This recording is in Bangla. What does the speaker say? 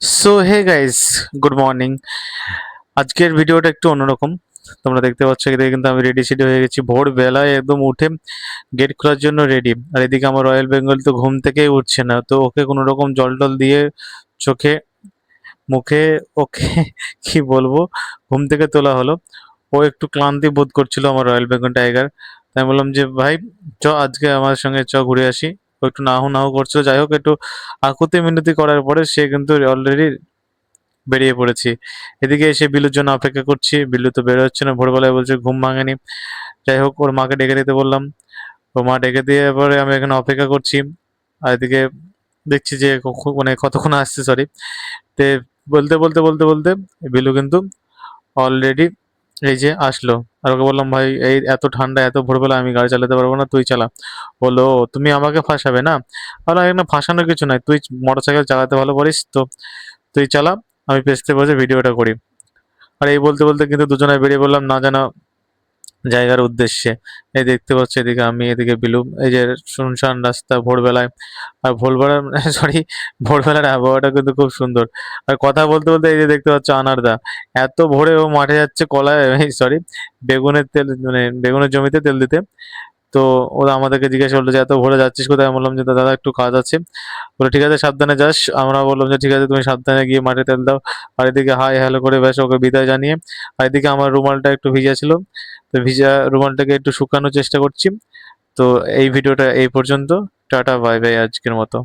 So hey guys, good morning. আজকের ভিডিওটা একটু অন্যরকম। তোমরা দেখতে পাচ্ছ, এদিকে কিন্তু আমি রেডি সেডি হয়ে গেছি ভোরবেলায় একদম উঠে গেট খোলার জন্য রেডি। আর এদিকে আমার রয়্যাল বেঙ্গল তো ঘুম থেকেই উঠছে না, তো ওকে কোনো রকম জল টল দিয়ে চোখে মুখে ওকে কি বলবো, ঘুম থেকে তোলা হলো। ও একটু ক্লান্তি বোধ করছিল আমার রয়্যাল বেঙ্গল টাইগার। তাই আমি বললাম যে ভাই, আজকে আমার সঙ্গে ঘুরে আসি। ও একটু নাহু নাহু করছিল, যাই হোক একটু আকুতি মিনতি করার পরে সে কিন্তু অলরেডি বেরিয়ে পড়েছি। এদিকে এসে বিলুর জন্য অপেক্ষা করছি, বিল্লু তো বের হচ্ছে না, ভোরবেলায় বলছে ঘুম ভাঙেনি। যাই হোক ওর মাকে ডেকে দিতে বললাম, ওর মা ডেকে দিয়ে পরে আমি এখানে অপেক্ষা করছি। আর এদিকে দেখছি যে মানে কতক্ষণ আসছে, সরি। তে বলতে বলতে বলতে বলতে বিলু কিন্তু অলরেডি এই যে আসলো। আর ওকে বললাম, ভাই এই এত ঠান্ডা এত ভোরবেলা আমি গাড়ি চালাতে পারবো না, তুই চালা। বললো, "ও, তুমি আমাকে ফাঁসাবে না?" বললাম, এখানে ফাঁসানোর কিছু নাই, তুই মোটরসাইকেল চালাতে ভালো পারিস তো, তুই চালা, আমি পেছতে বসে ভিডিওটা করি। আর এই বলতে বলতে কিন্তু দুজনে বেরিয়ে পড়লাম না জানা জায়গার উদ্দেশ্যে। এই দেখতে পাচ্ছি এদিকে আমি, এদিকে বিলু, এই যে শুনশান রাস্তা ভোরবেলায়। আর ভোরবেলা সরি, ভোরবেলার আবহাওয়াটা কিন্তু খুব সুন্দর। আর কথা বলতে বলতে এই যে দেখতে পাচ্ছ আনারদা, এত ভোরে ও মাঠে যাচ্ছে কলায় সরি বেগুনের তেল, মানে বেগুনের জমিতে তেল দিতে। তো ওরা আমাদেরকে জিজ্ঞেস করলো যে এত ভোরে যাচ্ছিস কোথায়? আমি বললাম যে দাদা একটু কাজ আছে। বলে ঠিক আছে সাবধানে যাস। আমরা বললাম যে ঠিক আছে, তুমি সাবধানে গিয়ে মাঠে তেল দাও। আর এদিকে হাই হ্যালো করে ব্যাস ওকে বিদায় জানিয়ে, আর এদিকে আমার রুমালটা একটু ভিজা ছিল, তো ভিজা রুমালটাকে একটু শুকানোর চেষ্টা করছি। তো এই ভিডিওটা এই পর্যন্ত। টাটা বাই বাই আজকের মতো।